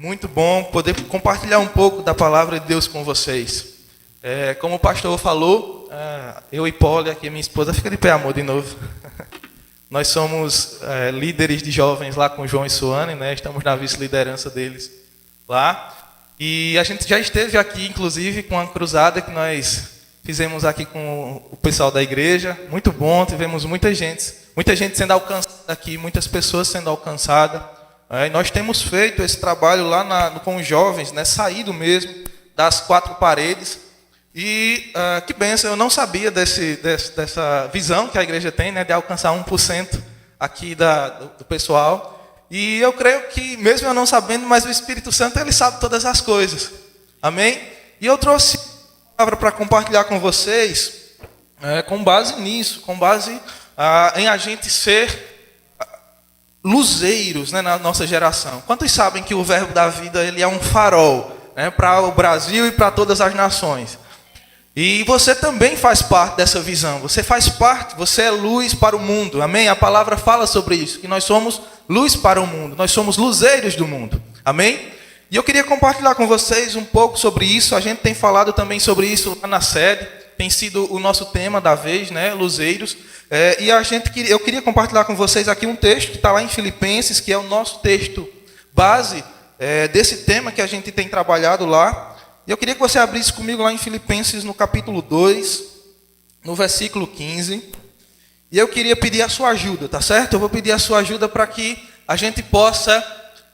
Muito bom poder compartilhar um pouco da palavra de Deus com vocês. Como o pastor falou, eu e Paula, aqui minha esposa, fica de pé, amor, de novo. Nós somos líderes de jovens lá com o João e Suane, né? Estamos na vice-liderança deles lá. E a gente já esteve aqui, inclusive, com a cruzada que nós fizemos aqui com o pessoal da igreja. Muito bom, tivemos muita gente sendo alcançada aqui, muitas pessoas sendo alcançadas. E nós temos feito esse trabalho lá com os jovens, né? Saído mesmo das quatro paredes. E que bênção, eu não sabia dessa visão que a igreja tem, né? De alcançar 1% aqui do pessoal. E eu creio que, mesmo eu não sabendo, mas o Espírito Santo, ele sabe todas as coisas. Amém? E eu trouxe uma palavra para compartilhar com vocês, com base nisso, com base em a gente ser luzeiros, né, na nossa geração. Quantos sabem que o verbo da vida, ele é um farol, né, para o Brasil e para todas as nações? E você também faz parte dessa visão. Você faz parte, você é luz para o mundo. Amém? A palavra fala sobre isso, que nós somos luz para o mundo. Nós somos luzeiros do mundo. Amém? E eu queria compartilhar com vocês um pouco sobre isso. A gente tem falado também sobre isso lá na sede. Tem sido o nosso tema da vez, né? Luzeiros. Eu queria compartilhar com vocês aqui um texto que está lá em Filipenses, que é o nosso texto base desse tema que a gente tem trabalhado lá. E eu queria que você abrisse comigo lá em Filipenses, no capítulo 2, no versículo 15. E eu queria pedir a sua ajuda, tá certo? Eu vou pedir a sua ajuda para que a gente possa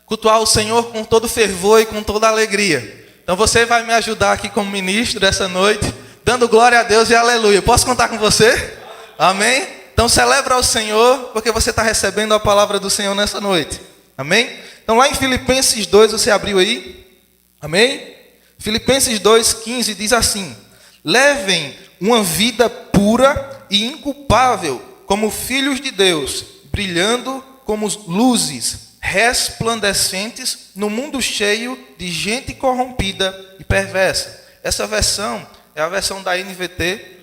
cultuar o Senhor com todo fervor e com toda alegria. Então você vai me ajudar aqui como ministro dessa noite, dando glória a Deus e aleluia. Posso contar com você? Amém? Então celebra ao Senhor, porque você está recebendo a palavra do Senhor nessa noite. Amém? Então lá em Filipenses 2, você abriu aí? Amém? Filipenses 2,15 diz assim: levem uma vida pura e inculpável, como filhos de Deus, brilhando como luzes resplandecentes no mundo cheio de gente corrompida e perversa. Essa versão é a versão da NVT,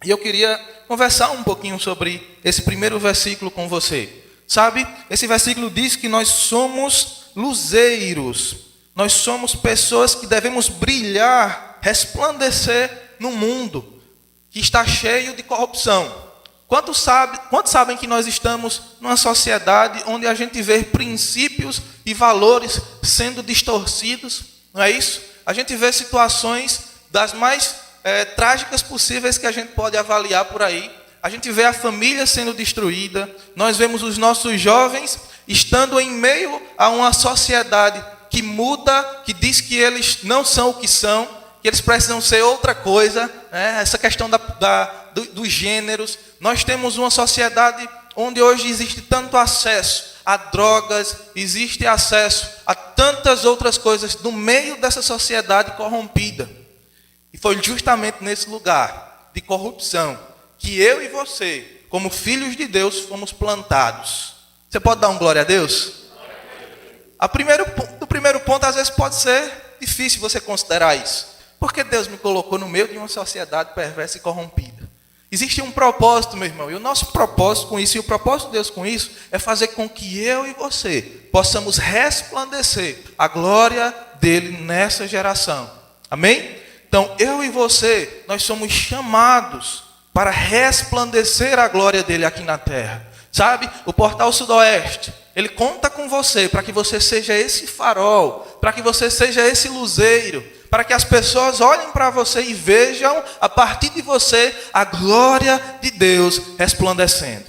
e eu queria conversar um pouquinho sobre esse primeiro versículo com você. Sabe, esse versículo diz que nós somos luzeiros. Nós somos pessoas que devemos brilhar, resplandecer no mundo que está cheio de corrupção. Quantos sabem que nós estamos numa sociedade onde a gente vê princípios e valores sendo distorcidos? Não é isso? A gente vê situações das mais trágicas possíveis que a gente pode avaliar por aí. A gente vê a família sendo destruída. Nós vemos os nossos jovens estando em meio a uma sociedade que muda, que diz que eles não são o que são, que eles precisam ser outra coisa, né? Essa questão dos gêneros. Nós temos uma sociedade onde hoje existe tanto acesso a drogas, existe acesso a tantas outras coisas no meio dessa sociedade corrompida. E foi justamente nesse lugar de corrupção que eu e você, como filhos de Deus, fomos plantados. Você pode dar um glória a Deus? O primeiro ponto, às vezes, pode ser difícil você considerar isso. Porque Deus me colocou no meio de uma sociedade perversa e corrompida. Existe um propósito, meu irmão. E o nosso propósito com isso, e o propósito de Deus com isso, é fazer com que eu e você possamos resplandecer a glória dele nessa geração. Amém? Então, eu e você, nós somos chamados para resplandecer a glória dele aqui na terra. Sabe? O Portal Sudoeste, ele conta com você para que você seja esse farol, para que você seja esse luzeiro, para que as pessoas olhem para você e vejam, a partir de você, a glória de Deus resplandecendo.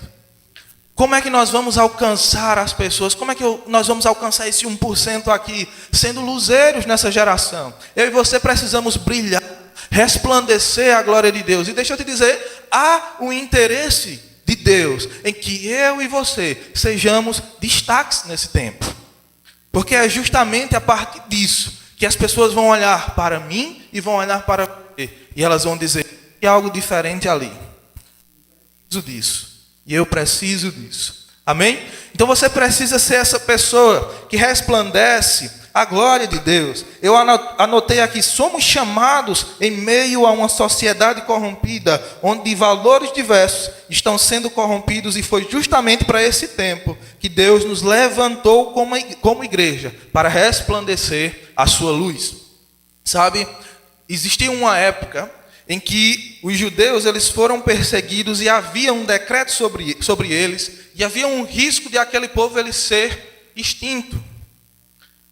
Como é que nós vamos alcançar as pessoas? Como é que nós vamos alcançar esse 1% aqui, sendo luzeiros nessa geração? Eu e você precisamos brilhar, resplandecer a glória de Deus. E deixa eu te dizer, há um interesse de Deus em que eu e você sejamos destaques nesse tempo. Porque é justamente a partir disso que as pessoas vão olhar para mim e vão olhar para você. E elas vão dizer que há algo diferente ali. Eu preciso disso. E eu preciso disso. Amém? Então você precisa ser essa pessoa que resplandece a glória de Deus. Eu anotei aqui, somos chamados em meio a uma sociedade corrompida, onde valores diversos estão sendo corrompidos, e foi justamente para esse tempo que Deus nos levantou como igreja, para resplandecer a sua luz. Sabe, existia uma época em que os judeus eles foram perseguidos e havia um decreto sobre eles, e havia um risco de aquele povo ele ser extinto.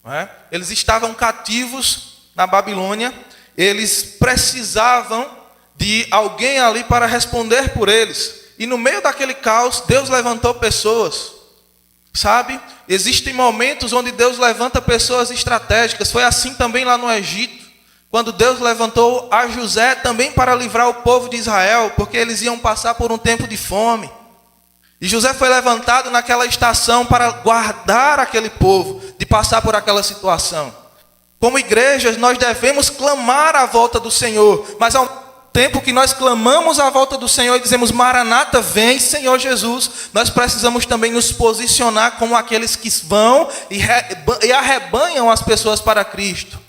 Não é? Eles estavam cativos na Babilônia, eles precisavam de alguém ali para responder por eles. E no meio daquele caos, Deus levantou pessoas. Sabe? Existem momentos onde Deus levanta pessoas estratégicas. Foi assim também lá no Egito, quando Deus levantou a José também para livrar o povo de Israel, porque eles iam passar por um tempo de fome. E José foi levantado naquela estação para guardar aquele povo de passar por aquela situação. Como igrejas, nós devemos clamar a volta do Senhor, mas ao tempo que nós clamamos a volta do Senhor e dizemos, Maranata, vem, Senhor Jesus, nós precisamos também nos posicionar como aqueles que vão e arrebanham as pessoas para Cristo.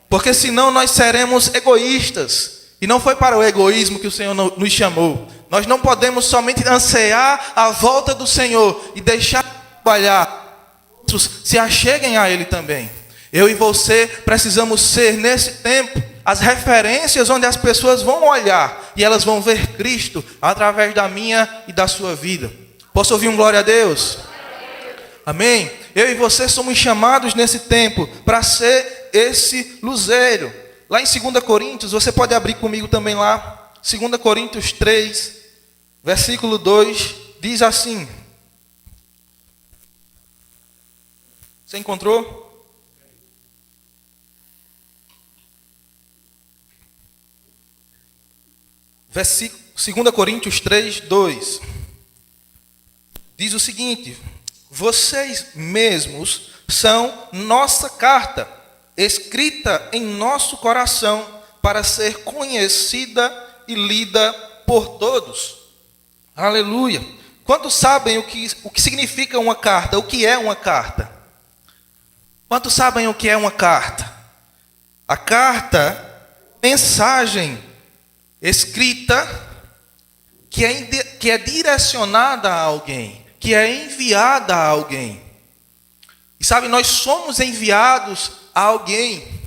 Porque senão nós seremos egoístas. E não foi para o egoísmo que o Senhor nos chamou. Nós não podemos somente ansiar a volta do Senhor e deixar de trabalhar. Outros se acheguem a Ele também. Eu e você precisamos ser, nesse tempo, as referências onde as pessoas vão olhar e elas vão ver Cristo através da minha e da sua vida. Posso ouvir um glória a Deus? Amém? Eu e você somos chamados nesse tempo para ser esse luzeiro. Lá em 2 Coríntios, você pode abrir comigo também lá. 2 Coríntios 3, versículo 2, diz assim. Você encontrou? Versículo 2 Coríntios 3, 2. Diz o seguinte: vocês mesmos são nossa carta, escrita em nosso coração, para ser conhecida e lida por todos. Aleluia. Quantos sabem o que significa uma carta? O que é uma carta? Quantos sabem o que é uma carta? A carta, mensagem escrita, que é direcionada a alguém, que é enviada a alguém. E sabe, nós somos enviados a alguém.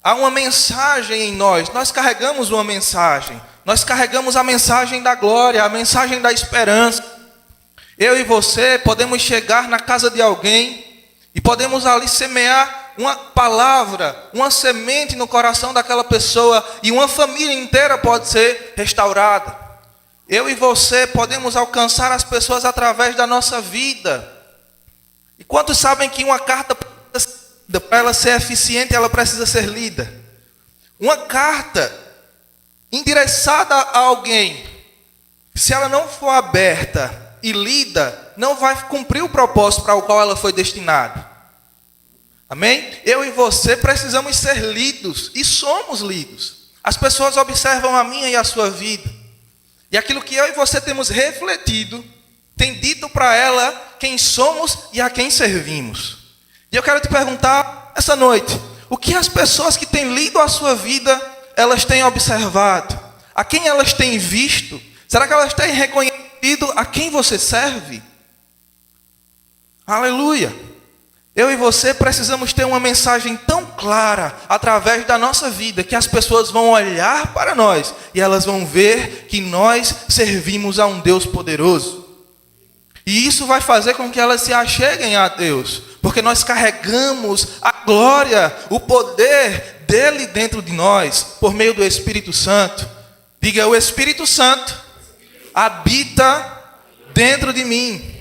Há uma mensagem em nós. Nós carregamos uma mensagem. Nós carregamos a mensagem da glória, a mensagem da esperança. Eu e você podemos chegar na casa de alguém e podemos ali semear uma palavra, uma semente no coração daquela pessoa, e uma família inteira pode ser restaurada. Eu e você podemos alcançar as pessoas através da nossa vida. E quantos sabem que uma carta, para ela ser eficiente, ela precisa ser lida? Uma carta endereçada a alguém, se ela não for aberta e lida, não vai cumprir o propósito para o qual ela foi destinada. Amém? Eu e você precisamos ser lidos, e somos lidos. As pessoas observam a minha e a sua vida, e aquilo que eu e você temos refletido, tem dito para ela quem somos e a quem servimos. E eu quero te perguntar essa noite, o que as pessoas que têm lido a sua vida, elas têm observado? A quem elas têm visto? Será que elas têm reconhecido a quem você serve? Aleluia! Eu e você precisamos ter uma mensagem tão clara através da nossa vida, que as pessoas vão olhar para nós e elas vão ver que nós servimos a um Deus poderoso. E isso vai fazer com que elas se acheguem a Deus, porque nós carregamos a glória, o poder dele dentro de nós, por meio do Espírito Santo. Diga, o Espírito Santo habita dentro de mim.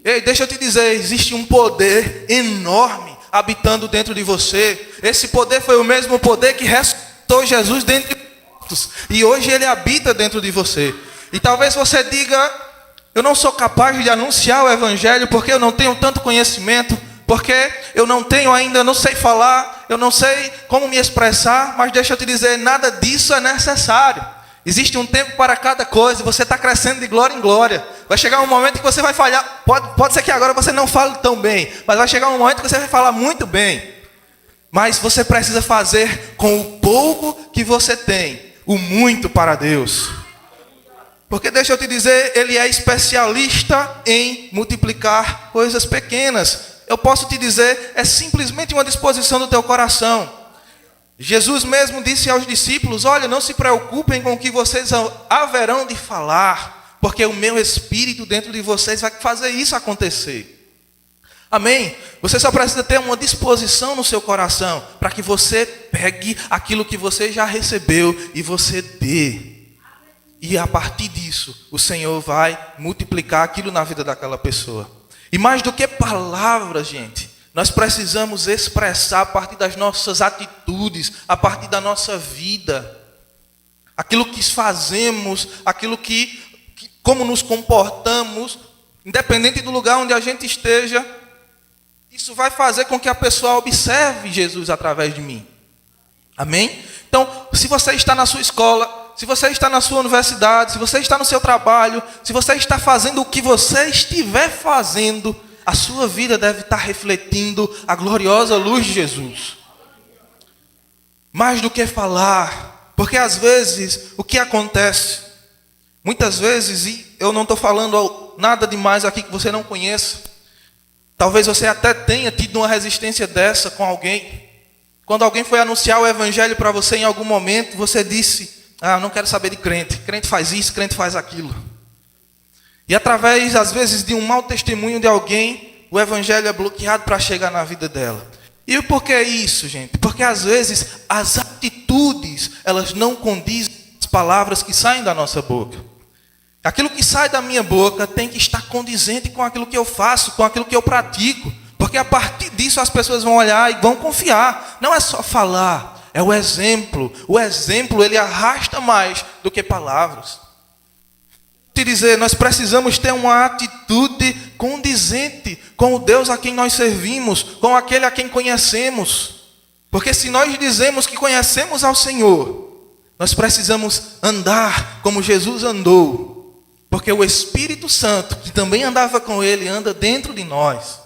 Ei, deixa eu te dizer, existe um poder enorme habitando dentro de você. Esse poder foi o mesmo poder que ressuscitou Jesus dentre os mortos, e hoje ele habita dentro de você. E talvez você diga, eu não sou capaz de anunciar o Evangelho porque eu não tenho tanto conhecimento, porque eu não tenho ainda, não sei falar, eu não sei como me expressar. Mas deixa eu te dizer, nada disso é necessário. Existe um tempo para cada coisa. Você está crescendo de glória em glória. Vai chegar um momento que você vai falhar. Pode ser que agora você não fale tão bem, mas vai chegar um momento que você vai falar muito bem. Mas você precisa fazer com o pouco que você tem, o muito para Deus. Porque deixa eu te dizer, Ele é especialista em multiplicar coisas pequenas. Eu posso te dizer, é simplesmente uma disposição do teu coração. Jesus mesmo disse aos discípulos, olha, não se preocupem com o que vocês haverão de falar, porque o meu Espírito dentro de vocês vai fazer isso acontecer. Amém? Você só precisa ter uma disposição no seu coração, para que você pegue aquilo que você já recebeu e você dê. E a partir disso, o Senhor vai multiplicar aquilo na vida daquela pessoa. E mais do que palavras, gente, nós precisamos expressar a partir das nossas atitudes, a partir da nossa vida. Aquilo que fazemos, aquilo como nos comportamos, independente do lugar onde a gente esteja, isso vai fazer com que a pessoa observe Jesus através de mim. Amém? Então, se você está na sua escola, se você está na sua universidade, se você está no seu trabalho, se você está fazendo o que você estiver fazendo, a sua vida deve estar refletindo a gloriosa luz de Jesus. Mais do que falar, porque às vezes o que acontece, muitas vezes, e eu não estou falando nada demais aqui que você não conheça, talvez você até tenha tido uma resistência dessa com alguém. Quando alguém foi anunciar o evangelho para você em algum momento, você disse, eu não quero saber de crente. Crente faz isso, crente faz aquilo. E através, às vezes, de um mau testemunho de alguém, o evangelho é bloqueado para chegar na vida dela. E por que isso, gente? Porque às vezes as atitudes, elas não condizem com as palavras que saem da nossa boca. Aquilo que sai da minha boca tem que estar condizente com aquilo que eu faço, com aquilo que eu pratico. Porque a partir disso as pessoas vão olhar e vão confiar. Não é só falar, é o exemplo. O exemplo, ele arrasta mais do que palavras. Te dizer, nós precisamos ter uma atitude condizente com o Deus a quem nós servimos, com aquele a quem conhecemos. Porque se nós dizemos que conhecemos ao Senhor, nós precisamos andar como Jesus andou. Porque o Espírito Santo, que também andava com ele, anda dentro de nós.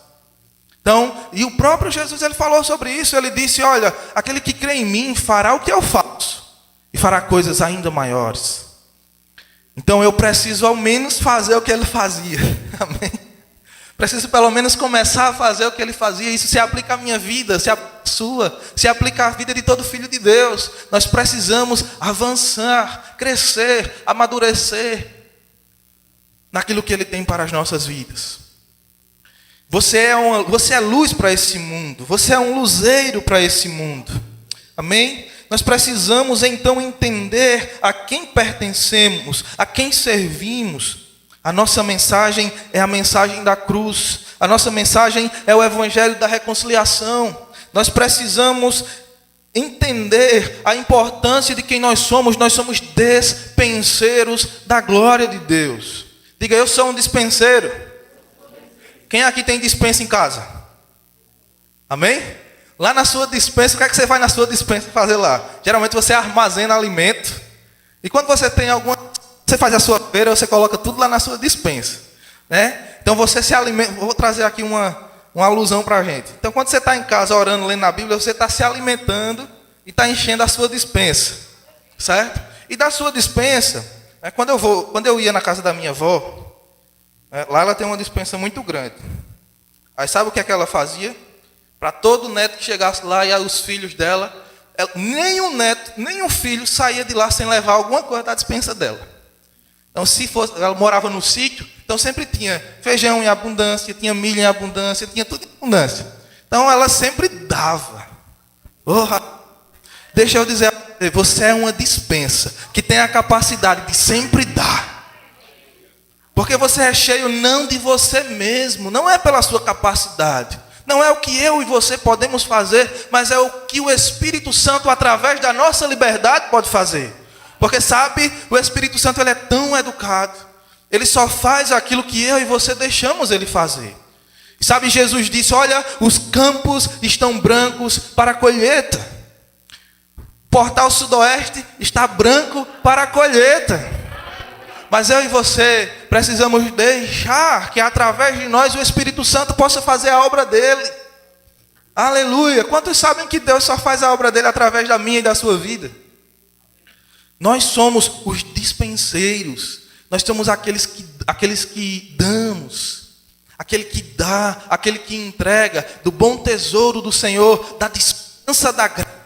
Então, e o próprio Jesus, ele falou sobre isso. Ele disse, olha, aquele que crê em mim fará o que eu faço. E fará coisas ainda maiores. Então eu preciso ao menos fazer o que ele fazia. Amém? Preciso pelo menos começar a fazer o que ele fazia. Isso se aplica à minha vida, se aplica à sua, se aplica à vida de todo filho de Deus. Nós precisamos avançar, crescer, amadurecer naquilo que ele tem para as nossas vidas. Você é luz para esse mundo. Você é um luzeiro para esse mundo. Amém? Nós precisamos então entender a quem pertencemos, a quem servimos. A nossa mensagem é a mensagem da cruz. A nossa mensagem é o evangelho da reconciliação. Nós precisamos entender a importância de quem nós somos. Nós somos despenseiros da glória de Deus. Diga, eu sou um dispenseiro. Quem aqui tem dispensa em casa? Amém? Lá na sua dispensa, o que é que você vai na sua dispensa fazer lá? Geralmente você armazena alimento. E quando você tem você faz a sua feira, você coloca tudo lá na sua dispensa, né? Então você se alimenta. Vou trazer aqui uma alusão para a gente. Então quando você está em casa orando, lendo na Bíblia, você está se alimentando e está enchendo a sua dispensa, certo? E da sua dispensa, quando eu ia na casa da minha avó, lá ela tem uma dispensa muito grande. Aí sabe o que é que ela fazia? Para todo neto que chegasse lá e os filhos dela, nenhum neto, nenhum filho saía de lá sem levar alguma coisa da dispensa dela. Então, se fosse, ela morava no sítio, então sempre tinha feijão em abundância, tinha milho em abundância, tinha tudo em abundância. Então, ela sempre dava. Deixa eu dizer, você é uma dispensa que tem a capacidade de sempre dar. Porque você é cheio não de você mesmo, não é pela sua capacidade. Não é o que eu e você podemos fazer, mas é o que o Espírito Santo, através da nossa liberdade, pode fazer. Porque sabe, o Espírito Santo ele é tão educado. Ele só faz aquilo que eu e você deixamos ele fazer. Sabe, Jesus disse, olha, os campos estão brancos para a colheita. Portal Sudoeste está branco para a colheita. Mas eu e você precisamos deixar que através de nós o Espírito Santo possa fazer a obra dele. Aleluia! Quantos sabem que Deus só faz a obra dele através da minha e da sua vida? Nós somos os dispenseiros. Nós somos aqueles que damos. Aquele que dá, aquele que entrega do bom tesouro do Senhor, da dispensa da graça.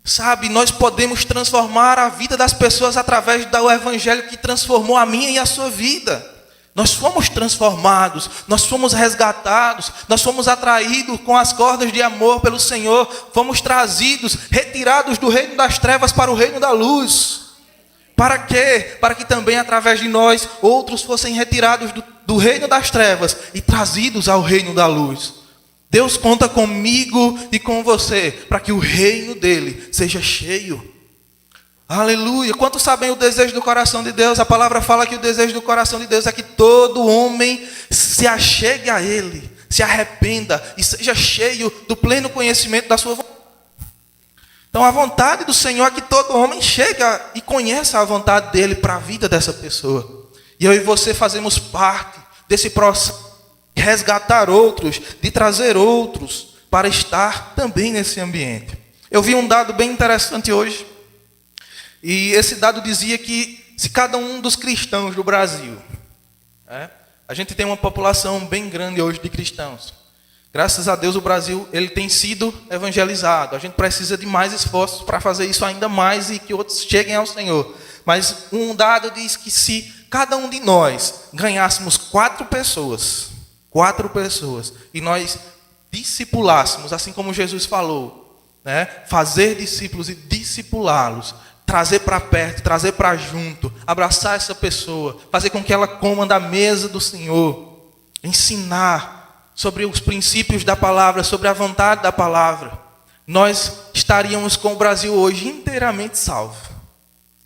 Sabe, nós podemos transformar a vida das pessoas através do evangelho que transformou a minha e a sua vida. Nós fomos transformados, nós fomos resgatados, nós fomos atraídos com as cordas de amor pelo Senhor, fomos trazidos, retirados do reino das trevas para o reino da luz. Para quê? Para que também através de nós outros fossem retirados do reino das trevas e trazidos ao reino da luz. Deus conta comigo e com você para que o reino dele seja cheio. Aleluia. Quantos sabem o desejo do coração de Deus? A palavra fala que o desejo do coração de Deus é que todo homem se achegue a ele, se arrependa e seja cheio do pleno conhecimento da sua vontade. Então a vontade do Senhor é que todo homem chegue e conheça a vontade dele para a vida dessa pessoa. E eu e você fazemos parte desse processo de resgatar outros, de trazer outros para estar também nesse ambiente. Eu vi um dado bem interessante hoje. E esse dado dizia que se cada um dos cristãos do Brasil, a gente tem uma população bem grande hoje de cristãos. Graças a Deus o Brasil ele tem sido evangelizado. A gente precisa de mais esforços para fazer isso ainda mais e que outros cheguem ao Senhor. Mas um dado diz que se cada um de nós ganhássemos 4 pessoas, e nós discipulássemos, assim como Jesus falou, fazer discípulos e discipulá-los, trazer para perto, trazer para junto, abraçar essa pessoa, fazer com que ela coma da mesa do Senhor, ensinar sobre os princípios da palavra, sobre a vontade da palavra, nós estaríamos com o Brasil hoje inteiramente salvo.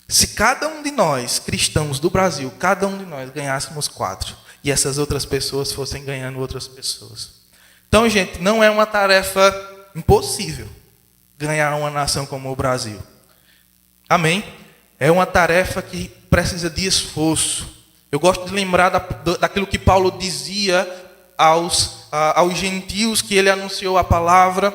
Se cada um de nós, cristãos do Brasil, cada um de nós ganhássemos 4, e essas outras pessoas fossem ganhando outras pessoas. Então, gente, não é uma tarefa impossível ganhar uma nação como o Brasil. Amém? É uma tarefa que precisa de esforço. Eu gosto de lembrar daquilo que Paulo dizia aos gentios, que ele anunciou a palavra,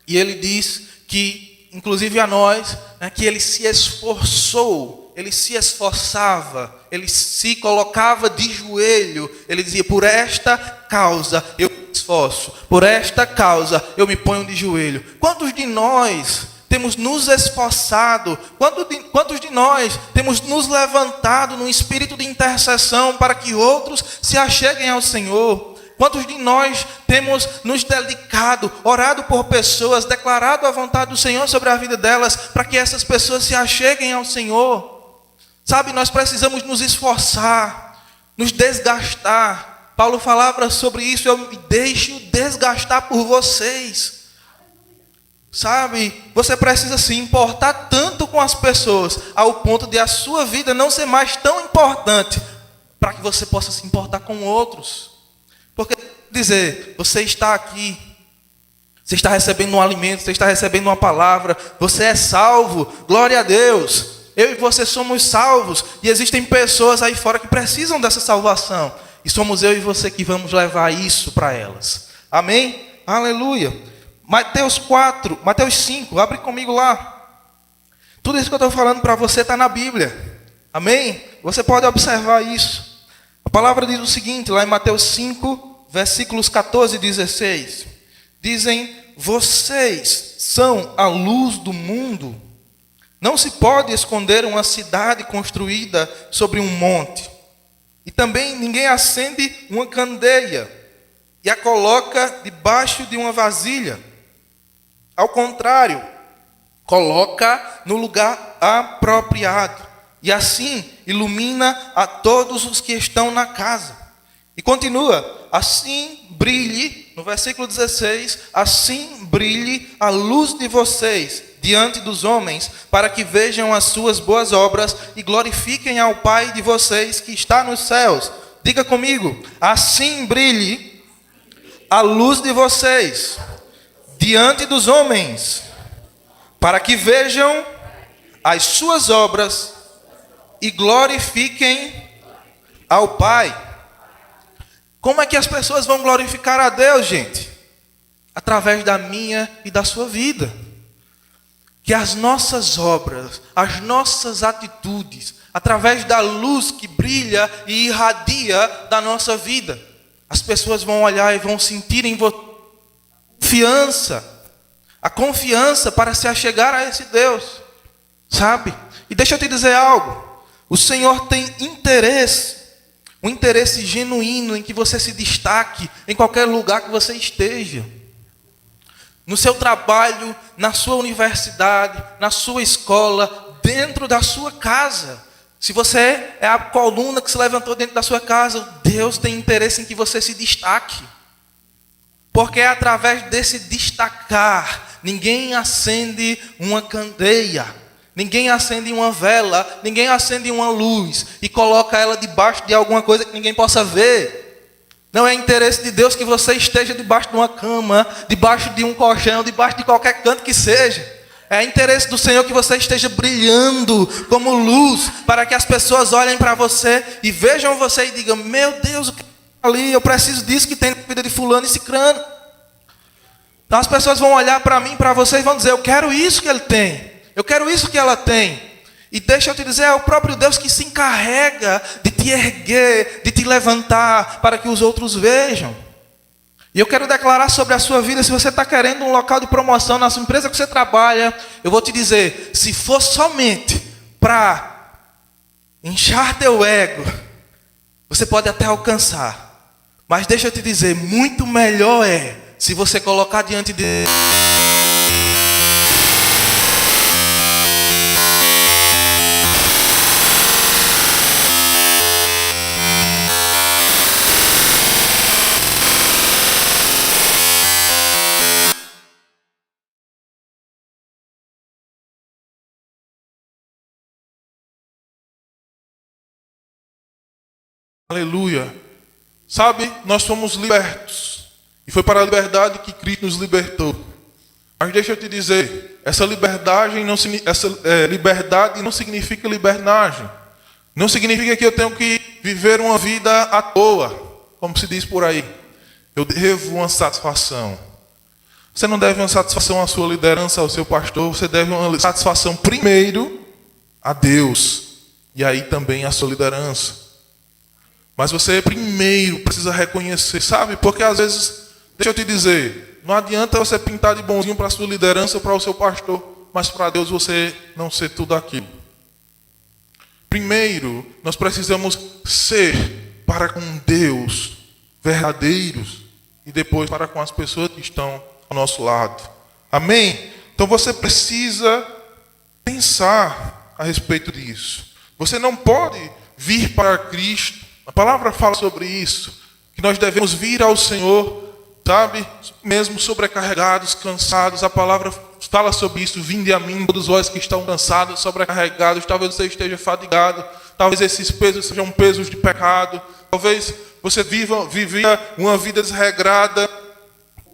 e ele diz que, inclusive a nós, que ele se esforçou, ele se esforçava, ele se colocava de joelho, ele dizia, por esta causa eu me esforço, por esta causa eu me ponho de joelho. Quantos de nós temos nos esforçado, quantos de nós temos nos levantado no espírito de intercessão para que outros se acheguem ao Senhor? Quantos de nós temos nos dedicado, orado por pessoas, declarado a vontade do Senhor sobre a vida delas, para que essas pessoas se acheguem ao Senhor? Sabe, nós precisamos nos esforçar, nos desgastar. Paulo falava sobre isso, eu me deixo desgastar por vocês. Sabe, você precisa se importar tanto com as pessoas, ao ponto de a sua vida não ser mais tão importante, para que você possa se importar com outros. Porque, dizer, você está aqui, você está recebendo um alimento, você está recebendo uma palavra, você é salvo, glória a Deus. Eu e você somos salvos, e existem pessoas aí fora que precisam dessa salvação, e somos eu e você que vamos levar isso para elas. Amém? Aleluia. Mateus 5, abre comigo lá. Tudo isso que eu estou falando para você está na Bíblia. Amém? Você pode observar isso. A palavra diz o seguinte, lá em Mateus 5, versículos 14 e 16. Dizem, vocês são a luz do mundo. Não se pode esconder uma cidade construída sobre um monte. E também ninguém acende uma candeia e a coloca debaixo de uma vasilha. Ao contrário, coloca no lugar apropriado. E assim ilumina a todos os que estão na casa. E continua, assim brilhe, no versículo 16, assim brilhe a luz de vocês diante dos homens, para que vejam as suas boas obras e glorifiquem ao Pai de vocês que está nos céus. Diga comigo, assim brilhe a luz de vocês diante dos homens, para que vejam as suas obras e glorifiquem ao Pai. Como é que as pessoas vão glorificar a Deus, gente? Através da minha e da sua vida. Que as nossas obras, as nossas atitudes, através da luz que brilha e irradia da nossa vida, as pessoas vão olhar e vão sentir em você confiança, a confiança para se achegar a esse Deus, sabe? E deixa eu te dizer algo, o Senhor tem interesse, um interesse genuíno em que você se destaque em qualquer lugar que você esteja. No seu trabalho, na sua universidade, na sua escola, dentro da sua casa. Se você é a coluna que se levantou dentro da sua casa, Deus tem interesse em que você se destaque. Porque é através desse destacar, ninguém acende uma candeia, ninguém acende uma vela, ninguém acende uma luz e coloca ela debaixo de alguma coisa que ninguém possa ver. Não é interesse de Deus que você esteja debaixo de uma cama, debaixo de um colchão, debaixo de qualquer canto que seja. É interesse do Senhor que você esteja brilhando como luz, para que as pessoas olhem para você e vejam você e digam: meu Deus, o que é ali? Eu preciso disso que tem na vida de fulano e cicrano. Então as pessoas vão olhar para mim, para você e vão dizer: eu quero isso que ele tem, eu quero isso que ela tem. E deixa eu te dizer, é o próprio Deus que se encarrega de te erguer, de te levantar, para que os outros vejam. E eu quero declarar sobre a sua vida, se você está querendo um local de promoção na sua empresa que você trabalha, eu vou te dizer, se for somente para inchar teu ego, você pode até alcançar. Mas deixa eu te dizer, muito melhor é, se você colocar diante de Deus, aleluia. Sabe, nós somos libertos. E foi para a liberdade que Cristo nos libertou. Mas deixa eu te dizer, essa liberdade não significa liberdade. Não significa que eu tenho que viver uma vida à toa, como se diz por aí. Eu devo uma satisfação. Você não deve uma satisfação à sua liderança, ao seu pastor. Você deve uma satisfação primeiro a Deus. E aí também à sua liderança. Mas você primeiro precisa reconhecer, sabe? Porque às vezes, deixa eu te dizer, não adianta você pintar de bonzinho para a sua liderança ou para o seu pastor, mas para Deus você não ser tudo aquilo. Primeiro, nós precisamos ser para com Deus verdadeiros e depois para com as pessoas que estão ao nosso lado. Amém? Então você precisa pensar a respeito disso. Você não pode vir para Cristo. A palavra fala sobre isso, que nós devemos vir ao Senhor, sabe, mesmo sobrecarregados, cansados. A palavra fala sobre isso: vinde a mim, todos vós que estão cansados, sobrecarregados. Talvez você esteja fadigado, talvez esses pesos sejam pesos de pecado, talvez você vivia uma vida desregrada.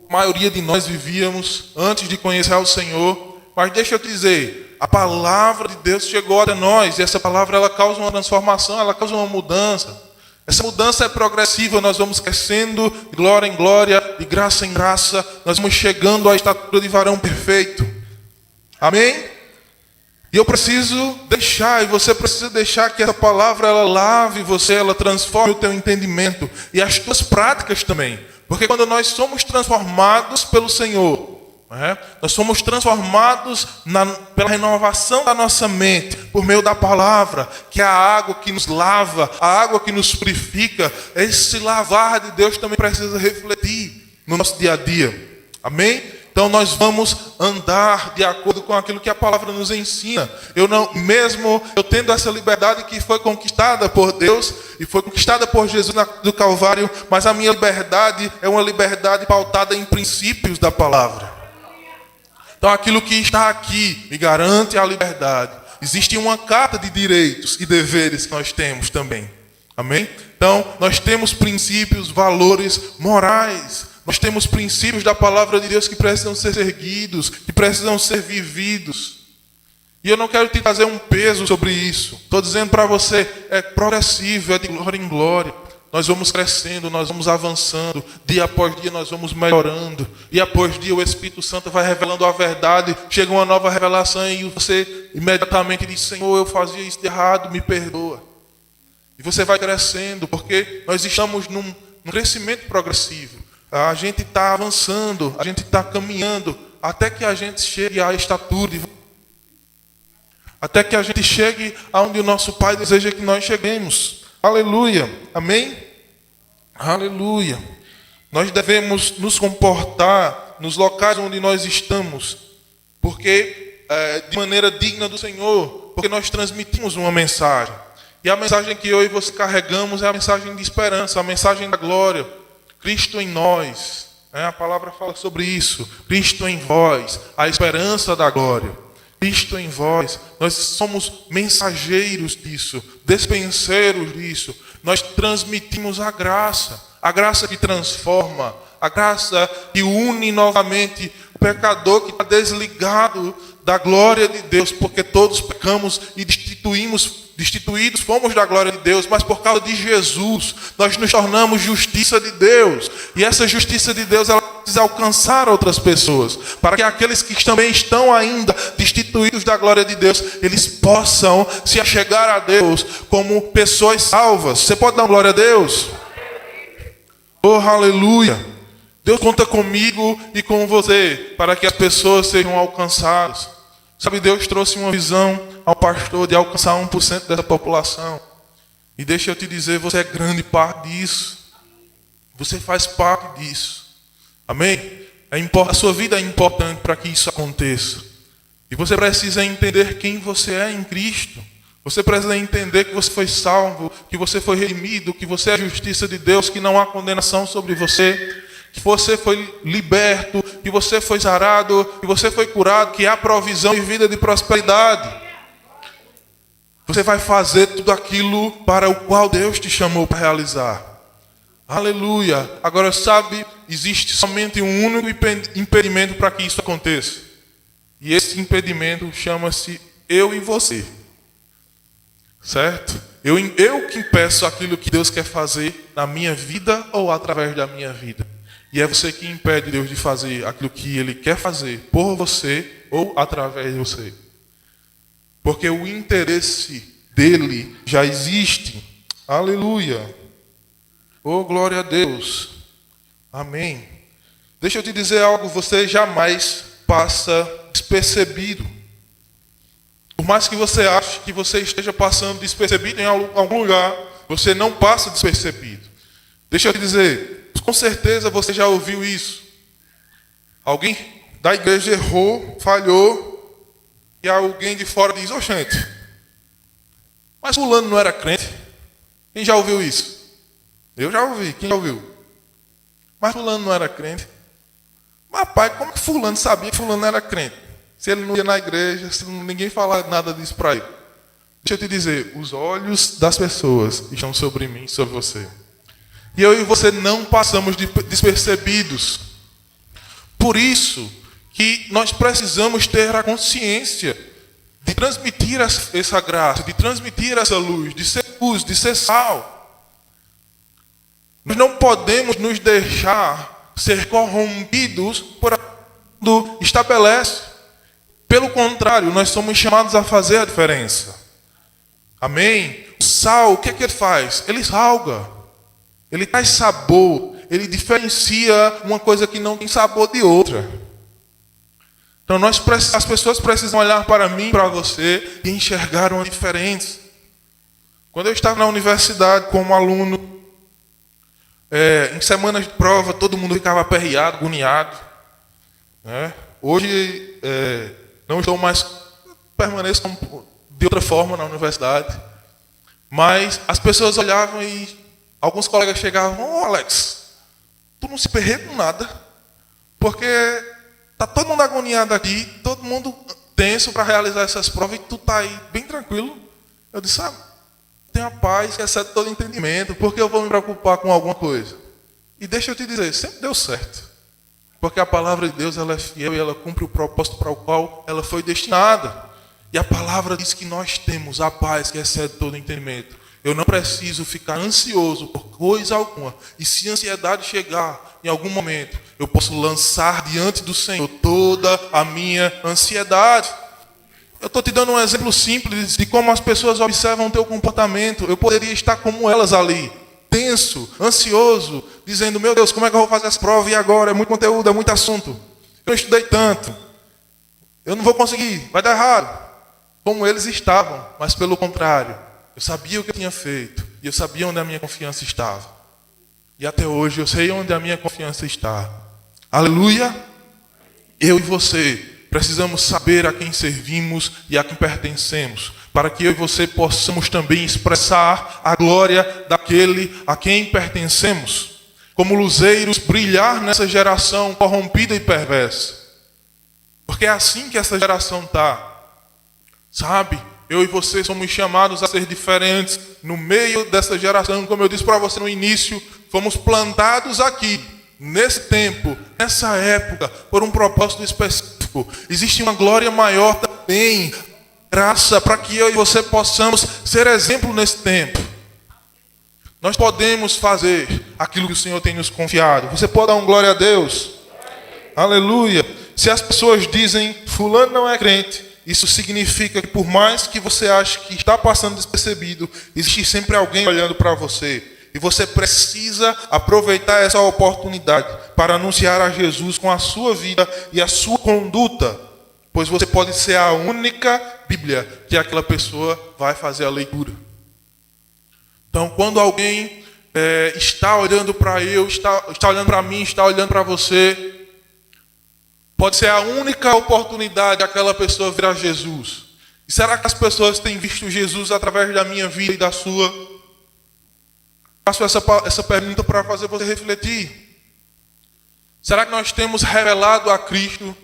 A maioria de nós vivíamos antes de conhecer ao Senhor. Mas deixa eu te dizer, a palavra de Deus chegou até nós, e essa palavra ela causa uma transformação, ela causa uma mudança. Essa mudança é progressiva, nós vamos crescendo de glória em glória, de graça em graça, nós vamos chegando à estatura de varão perfeito. Amém? E eu preciso deixar, e você precisa deixar que essa palavra ela lave você, ela transforme o teu entendimento e as tuas práticas também. Porque quando nós somos transformados pelo Senhor, nós somos transformados pela renovação da nossa mente, por meio da palavra, que é a água que nos lava, a água que nos purifica. Esse lavar de Deus também precisa refletir no nosso dia a dia. Amém? Então nós vamos andar de acordo com aquilo que a palavra nos ensina. Mesmo eu tendo essa liberdade que foi conquistada por Deus e foi conquistada por Jesus do Calvário, mas a minha liberdade é uma liberdade pautada em princípios da palavra. Então aquilo que está aqui me garante a liberdade. Existe uma carta de direitos e deveres que nós temos também. Amém? Então nós temos princípios, valores morais. Nós temos princípios da palavra de Deus que precisam ser seguidos, que precisam ser vividos. E eu não quero te trazer um peso sobre isso. Estou dizendo para você, é progressivo, é de glória em glória. Nós vamos crescendo, nós vamos avançando. Dia após dia nós vamos melhorando. Dia após dia o Espírito Santo vai revelando a verdade. Chega uma nova revelação e você imediatamente diz: Senhor, eu fazia isso de errado, me perdoa. E você vai crescendo, porque nós estamos num crescimento progressivo. A gente está avançando, a gente está caminhando, até que a gente chegue à estatura de... Até que a gente chegue aonde o nosso Pai deseja que nós cheguemos. Aleluia. Amém? Aleluia. Nós devemos nos comportar nos locais onde nós estamos, porque de maneira digna do Senhor, porque nós transmitimos uma mensagem. E a mensagem que eu e você carregamos é a mensagem de esperança, a mensagem da glória. Cristo em nós. A palavra fala sobre isso. Cristo em vós, a esperança da glória. Cristo em vós, nós somos mensageiros disso, despenseiros disso. Nós transmitimos a graça que transforma, a graça que une novamente o pecador que está desligado da glória de Deus, porque todos pecamos e destituídos fomos da glória de Deus, mas por causa de Jesus, nós nos tornamos justiça de Deus, e essa justiça de Deus, ela precisa alcançar outras pessoas, para que aqueles que também estão ainda destituídos da glória de Deus, eles possam se achegar a Deus como pessoas salvas. Você pode dar glória a Deus? Oh, aleluia! Deus conta comigo e com você, para que as pessoas sejam alcançadas. Sabe, Deus trouxe uma visão ao pastor de alcançar 1% dessa população. E deixa eu te dizer, você é grande parte disso. Você faz parte disso. Amém? A sua vida é importante para que isso aconteça. E você precisa entender quem você é em Cristo. Você precisa entender que você foi salvo, que você foi redimido, que você é a justiça de Deus, que não há condenação sobre você, que você foi liberto, que você foi sarado, que você foi curado, que há provisão e vida de prosperidade. Você vai fazer tudo aquilo para o qual Deus te chamou para realizar. Aleluia. Agora sabe, existe somente um único impedimento para que isso aconteça. E esse impedimento chama-se eu e você. Certo? Eu que impeço aquilo que Deus quer fazer na minha vida ou através da minha vida. E é você que impede Deus de fazer aquilo que Ele quer fazer por você ou através de você. Porque o interesse dele já existe. Aleluia. Oh, glória a Deus. Amém. Deixa eu te dizer algo, você jamais passa despercebido. Por mais que você ache que você esteja passando despercebido em algum lugar, você não passa despercebido. Deixa eu te dizer, com certeza você já ouviu isso. Alguém da igreja errou, falhou, e alguém de fora diz: ô gente, mas fulano não era crente? Quem já ouviu isso? Eu já ouvi, quem já ouviu? Mas fulano não era crente. Mas pai, como que fulano sabia que fulano era crente? Se ele não ia na igreja, se ninguém falava nada disso para ele. Deixa eu te dizer, os olhos das pessoas estão sobre mim, sobre você. E eu e você não passamos despercebidos. Por isso que nós precisamos ter a consciência de transmitir essa graça, de transmitir essa luz, de ser luz, de ser sal. Nós não podemos nos deixar ser corrompidos por aquilo que estabelece. Pelo contrário, nós somos chamados a fazer a diferença. Amém? O sal, o que é que ele faz? Ele salga. Ele traz sabor. Ele diferencia uma coisa que não tem sabor de outra. Então as pessoas precisam olhar para mim, para você, e enxergar uma diferença. Quando eu estava na universidade como aluno, em semanas de prova, todo mundo ficava aperreado, agoniado. Né? Hoje, não estou mais, permaneço de outra forma na universidade. Mas as pessoas olhavam e alguns colegas chegavam: ô Alex, tu não se perrei com nada, porque está todo mundo agoniado aqui, todo mundo tenso para realizar essas provas e tu está aí bem tranquilo. Eu disse: tenha paz que excede todo entendimento, porque eu vou me preocupar com alguma coisa. E deixa eu te dizer, sempre deu certo. Porque a palavra de Deus, ela é fiel e ela cumpre o propósito para o qual ela foi destinada. E a palavra diz que nós temos a paz que excede todo entendimento. Eu não preciso ficar ansioso por coisa alguma. E se a ansiedade chegar em algum momento, eu posso lançar diante do Senhor toda a minha ansiedade. Eu estou te dando um exemplo simples de como as pessoas observam o teu comportamento. Eu poderia estar como elas ali, tenso, ansioso, dizendo, meu Deus, como é que eu vou fazer essa prova? E agora? É muito conteúdo, é muito assunto. Eu não estudei tanto. Eu não vou conseguir, vai dar errado. Como eles estavam, mas pelo contrário. Eu sabia o que eu tinha feito. E eu sabia onde a minha confiança estava. E até hoje eu sei onde a minha confiança está. Aleluia! Eu e você precisamos saber a quem servimos e a quem pertencemos, para que eu e você possamos também expressar a glória daquele a quem pertencemos, como luzeiros brilhar nessa geração corrompida e perversa. Porque é assim que essa geração está. Sabe? Eu e você somos chamados a ser diferentes no meio dessa geração. Como eu disse para você no início, fomos plantados aqui, nesse tempo, nessa época, por um propósito específico. Existe uma glória maior também, graça, para que eu e você possamos ser exemplo nesse tempo. Nós podemos fazer aquilo que o Senhor tem nos confiado. Você pode dar um glória a Deus? Aleluia! Se as pessoas dizem, fulano não é crente, isso significa que por mais que você ache que está passando despercebido, existe sempre alguém olhando para você. E você precisa aproveitar essa oportunidade para anunciar a Jesus com a sua vida e a sua conduta. Pois você pode ser a única Bíblia que aquela pessoa vai fazer a leitura. Então, quando alguém está olhando para está olhando para mim, está olhando para você, pode ser a única oportunidade aquela pessoa vir a Jesus. E será que as pessoas têm visto Jesus através da minha vida e da sua? Faço essa pergunta para fazer você refletir. Será que nós temos revelado a Cristo?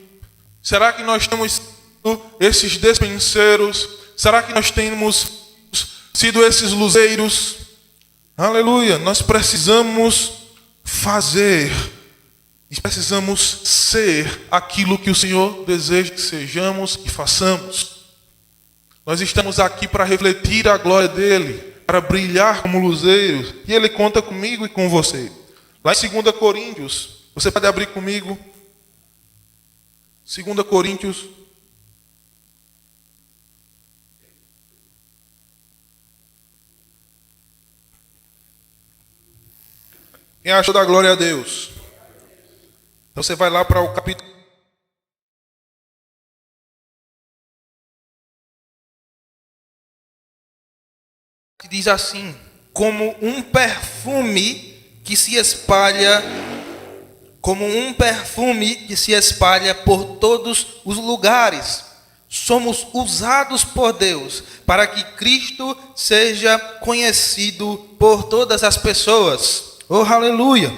Será que nós temos sido esses despenseiros? Será que nós temos sido esses luzeiros? Aleluia! Nós precisamos fazer. E precisamos ser aquilo que o Senhor deseja que sejamos e façamos. Nós estamos aqui para refletir a glória dEle, para brilhar como luzeiros. E Ele conta comigo e com você. Lá em 2 Coríntios, você pode abrir comigo. 2 Coríntios. Quem achou da glória a Deus? Então você vai lá para o capítulo. Que diz assim: como um perfume que se espalha, por todos os lugares. Somos usados por Deus para que Cristo seja conhecido por todas as pessoas. Oh, aleluia!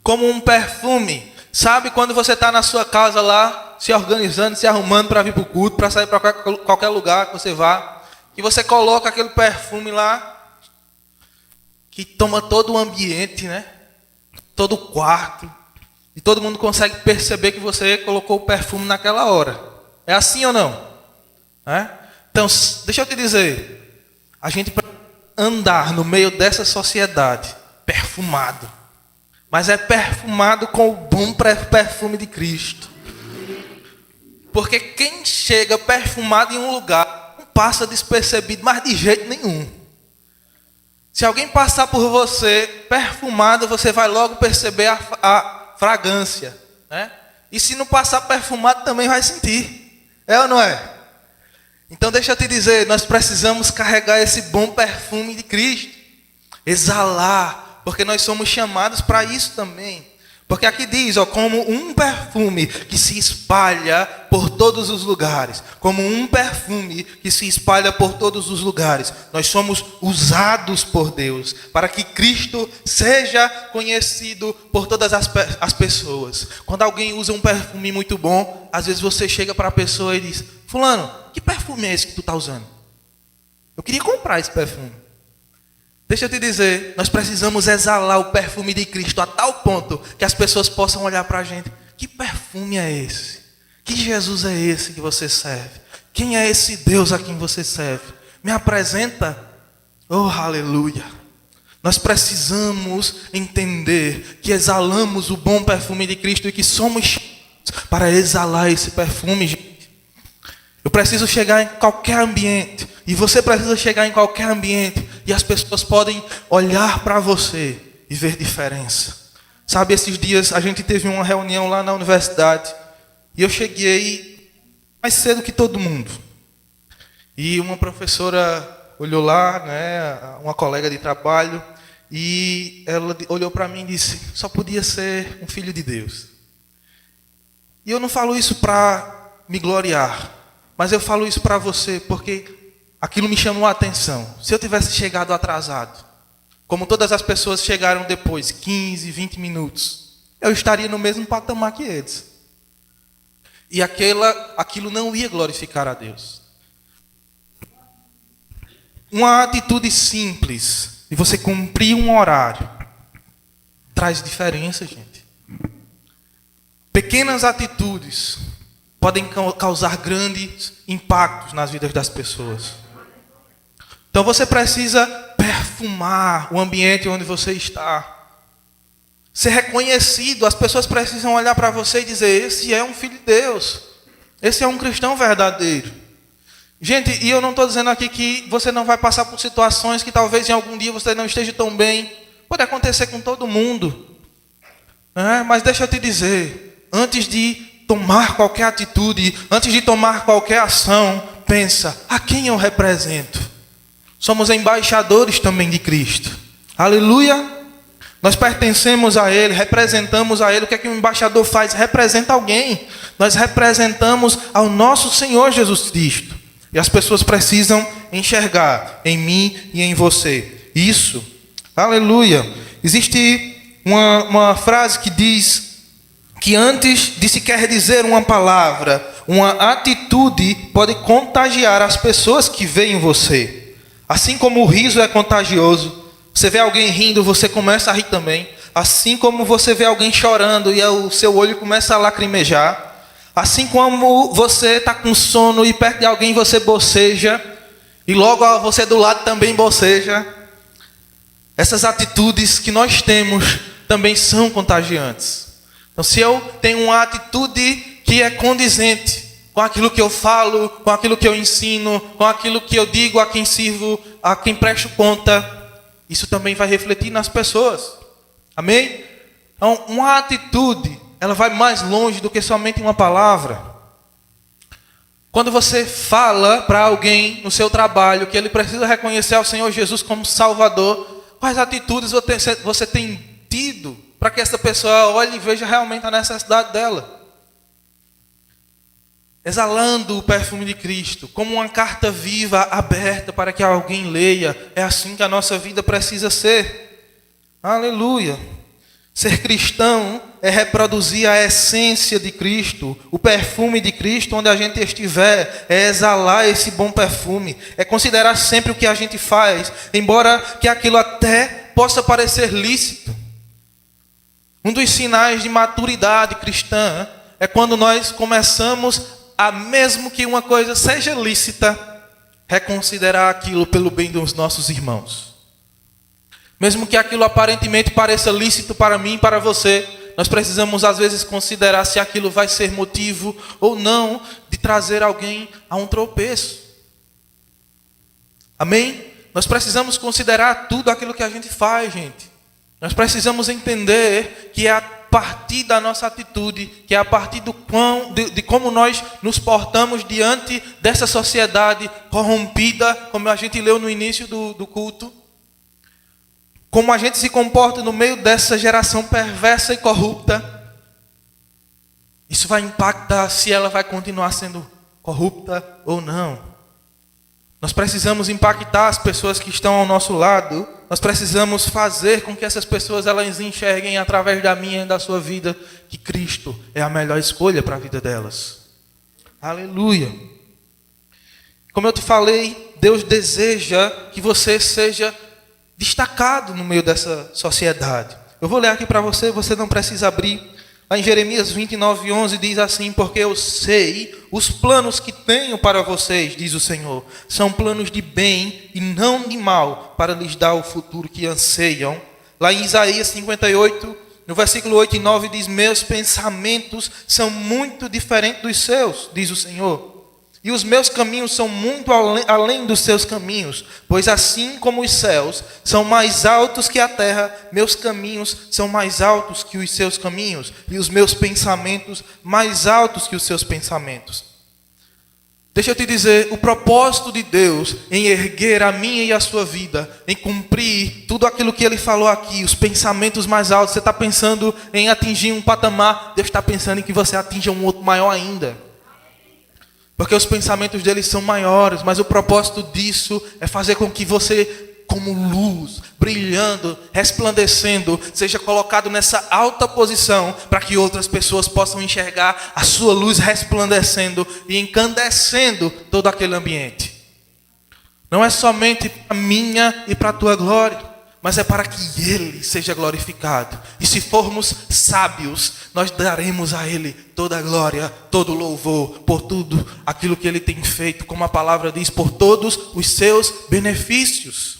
Como um perfume. Sabe quando você está na sua casa lá, se organizando, se arrumando para vir para o culto, para sair para qualquer lugar que você vá, e você coloca aquele perfume lá, que toma todo o ambiente, né? Todo o quarto, e todo mundo consegue perceber que você colocou o perfume naquela hora. É assim ou não? Então, deixa eu te dizer, a gente precisa andar no meio dessa sociedade perfumado. Mas é perfumado com o bom perfume de Cristo. Porque quem chega perfumado em um lugar não passa despercebido, mas de jeito nenhum. Se alguém passar por você perfumado, você vai logo perceber a fragrância, né? E se não passar perfumado, também vai sentir. É ou não é? Então deixa eu te dizer, nós precisamos carregar esse bom perfume de Cristo. Exalar. Porque nós somos chamados para isso também. Porque aqui diz, como um perfume que se espalha por todos os lugares. Como um perfume que se espalha por todos os lugares. Nós somos usados por Deus para que Cristo seja conhecido por todas as pessoas. Quando alguém usa um perfume muito bom, às vezes você chega para a pessoa e diz: fulano, que perfume é esse que tu está usando? Eu queria comprar esse perfume. Deixa eu te dizer, nós precisamos exalar o perfume de Cristo a tal ponto que as pessoas possam olhar para a gente. Que perfume é esse? Que Jesus é esse que você serve? Quem é esse Deus a quem você serve? Me apresenta. Oh, aleluia. Nós precisamos entender que exalamos o bom perfume de Cristo e que somos chamados para exalar esse perfume, gente. Eu preciso chegar em qualquer ambiente, e você precisa chegar em qualquer ambiente, e as pessoas podem olhar para você e ver diferença. Sabe, esses dias a gente teve uma reunião lá na universidade, e eu cheguei mais cedo que todo mundo. E uma professora olhou lá, né, uma colega de trabalho, e ela olhou para mim e disse: só podia ser um filho de Deus. E eu não falo isso para me gloriar, mas eu falo isso para você porque aquilo me chamou a atenção. Se eu tivesse chegado atrasado, como todas as pessoas chegaram depois, 15, 20 minutos, eu estaria no mesmo patamar que eles. E aquilo não ia glorificar a Deus. Uma atitude simples de você cumprir um horário traz diferença, gente. Pequenas atitudes podem causar grandes impactos nas vidas das pessoas. Então você precisa perfumar o ambiente onde você está. Ser reconhecido. As pessoas precisam olhar para você e dizer: esse é um filho de Deus. Esse é um cristão verdadeiro. Gente, e eu não estou dizendo aqui que você não vai passar por situações que talvez em algum dia você não esteja tão bem. Pode acontecer com todo mundo. Mas deixa eu te dizer, antes de tomar qualquer atitude, antes de tomar qualquer ação, pensa: a quem eu represento? Somos embaixadores também de Cristo. Aleluia! Nós pertencemos a Ele, representamos a Ele. O que é que um embaixador faz? Representa alguém. Nós representamos ao nosso Senhor Jesus Cristo. E as pessoas precisam enxergar em mim e em você isso. Aleluia! Existe uma frase que diz que antes de sequer dizer uma palavra, uma atitude pode contagiar as pessoas que veem você. Assim como o riso é contagioso, você vê alguém rindo, você começa a rir também. Assim como você vê alguém chorando e o seu olho começa a lacrimejar. Assim como você está com sono e perto de alguém você boceja, e logo você do lado também boceja. Essas atitudes que nós temos também são contagiantes. Então, se eu tenho uma atitude que é condizente com aquilo que eu falo, com aquilo que eu ensino, com aquilo que eu digo a quem sirvo, a quem presto conta, isso também vai refletir nas pessoas. Amém? Então, uma atitude, ela vai mais longe do que somente uma palavra. Quando você fala para alguém no seu trabalho que ele precisa reconhecer ao Senhor Jesus como Salvador, quais atitudes você tem tido para que essa pessoa olhe e veja realmente a necessidade dela? Exalando o perfume de Cristo, como uma carta viva, aberta para que alguém leia. É assim que a nossa vida precisa ser. Aleluia! Ser cristão é reproduzir a essência de Cristo, o perfume de Cristo onde a gente estiver, é exalar esse bom perfume, é considerar sempre o que a gente faz, embora que aquilo até possa parecer lícito. Um dos sinais de maturidade cristã é quando nós começamos a, mesmo que uma coisa seja lícita, reconsiderar aquilo pelo bem dos nossos irmãos. Mesmo que aquilo aparentemente pareça lícito para mim e para você, nós precisamos às vezes considerar se aquilo vai ser motivo ou não de trazer alguém a um tropeço. Amém? Nós precisamos considerar tudo aquilo que a gente faz, gente. Nós precisamos entender que é a partir da nossa atitude, que é a partir de como nós nos portamos diante dessa sociedade corrompida, como a gente leu no início do culto, como a gente se comporta no meio dessa geração perversa e corrupta, isso vai impactar se ela vai continuar sendo corrupta ou não. Nós precisamos impactar as pessoas que estão ao nosso lado. Nós precisamos fazer com que essas pessoas elas enxerguem através da minha e da sua vida que Cristo é a melhor escolha para a vida delas. Aleluia. Como eu te falei, Deus deseja que você seja destacado no meio dessa sociedade. Eu vou ler aqui para você, você não precisa abrir. Lá em Jeremias 29:11 diz assim: porque eu sei os planos que tenho para vocês, diz o Senhor, são planos de bem e não de mal, para lhes dar o futuro que anseiam. Lá em Isaías 58, no versículo 8 e 9 diz: meus pensamentos são muito diferentes dos seus, diz o Senhor. E os meus caminhos são muito além dos seus caminhos, pois assim como os céus são mais altos que a terra, meus caminhos são mais altos que os seus caminhos, e os meus pensamentos mais altos que os seus pensamentos. Deixa eu te dizer, o propósito de Deus em erguer a minha e a sua vida, em cumprir tudo aquilo que Ele falou aqui, os pensamentos mais altos. Você está pensando em atingir um patamar, Deus está pensando em que você atinja um outro maior ainda. Porque os pensamentos deles são maiores, mas o propósito disso é fazer com que você, como luz, brilhando, resplandecendo, seja colocado nessa alta posição, para que outras pessoas possam enxergar a sua luz resplandecendo e incandescendo todo aquele ambiente. Não é somente para a minha e para a tua glória, mas é para que Ele seja glorificado. E se formos sábios, nós daremos a Ele toda a glória, todo o louvor, por tudo aquilo que Ele tem feito, como a palavra diz, por todos os seus benefícios.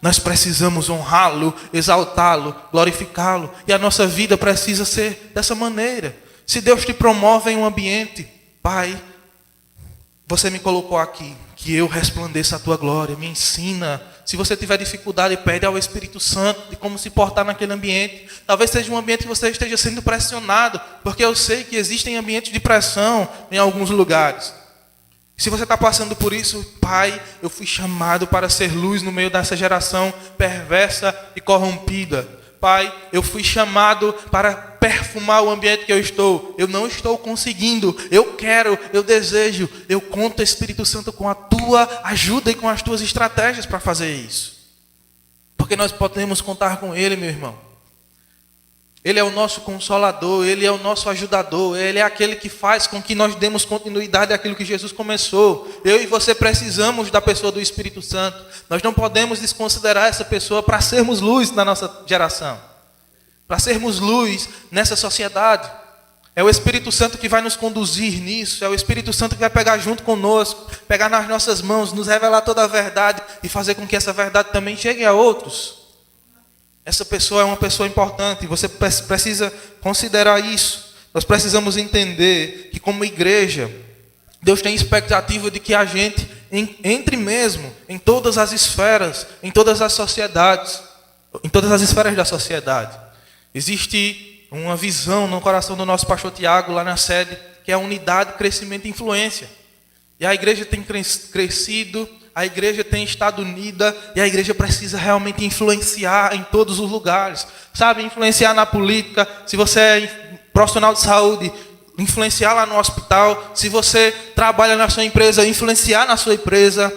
Nós precisamos honrá-lo, exaltá-lo, glorificá-lo. E a nossa vida precisa ser dessa maneira. Se Deus te promove em um ambiente, Pai, você me colocou aqui, que eu resplandeça a tua glória, me ensina. Se você tiver dificuldade, pede ao Espírito Santo de como se portar naquele ambiente. Talvez seja um ambiente que você esteja sendo pressionado, porque eu sei que existem ambientes de pressão em alguns lugares. Se você está passando por isso, Pai, eu fui chamado para ser luz no meio dessa geração perversa e corrompida. Pai, eu fui chamado para perfumar o ambiente que eu estou. Eu não estou conseguindo. Eu quero, eu desejo. Eu conto, Espírito Santo, com a tua ajuda e com as tuas estratégias para fazer isso. Porque nós podemos contar com Ele, meu irmão. Ele é o nosso consolador, Ele é o nosso ajudador, Ele é aquele que faz com que nós demos continuidade àquilo que Jesus começou. Eu e você precisamos da pessoa do Espírito Santo. Nós não podemos desconsiderar essa pessoa para sermos luz na nossa geração, para sermos luz nessa sociedade. É o Espírito Santo que vai nos conduzir nisso, é o Espírito Santo que vai pegar junto conosco, pegar nas nossas mãos, nos revelar toda a verdade e fazer com que essa verdade também chegue a outros. Essa pessoa é uma pessoa importante, você precisa considerar isso. Nós precisamos entender que, como igreja, Deus tem expectativa de que a gente entre mesmo em todas as esferas, em todas as sociedades, em todas as esferas da sociedade. Existe uma visão no coração do nosso pastor Tiago, lá na sede, que é a unidade, crescimento e influência. E a igreja tem crescido, a igreja tem estado unida e a igreja precisa realmente influenciar em todos os lugares. Sabe, influenciar na política, se você é profissional de saúde, influenciar lá no hospital. Se você trabalha na sua empresa, influenciar na sua empresa,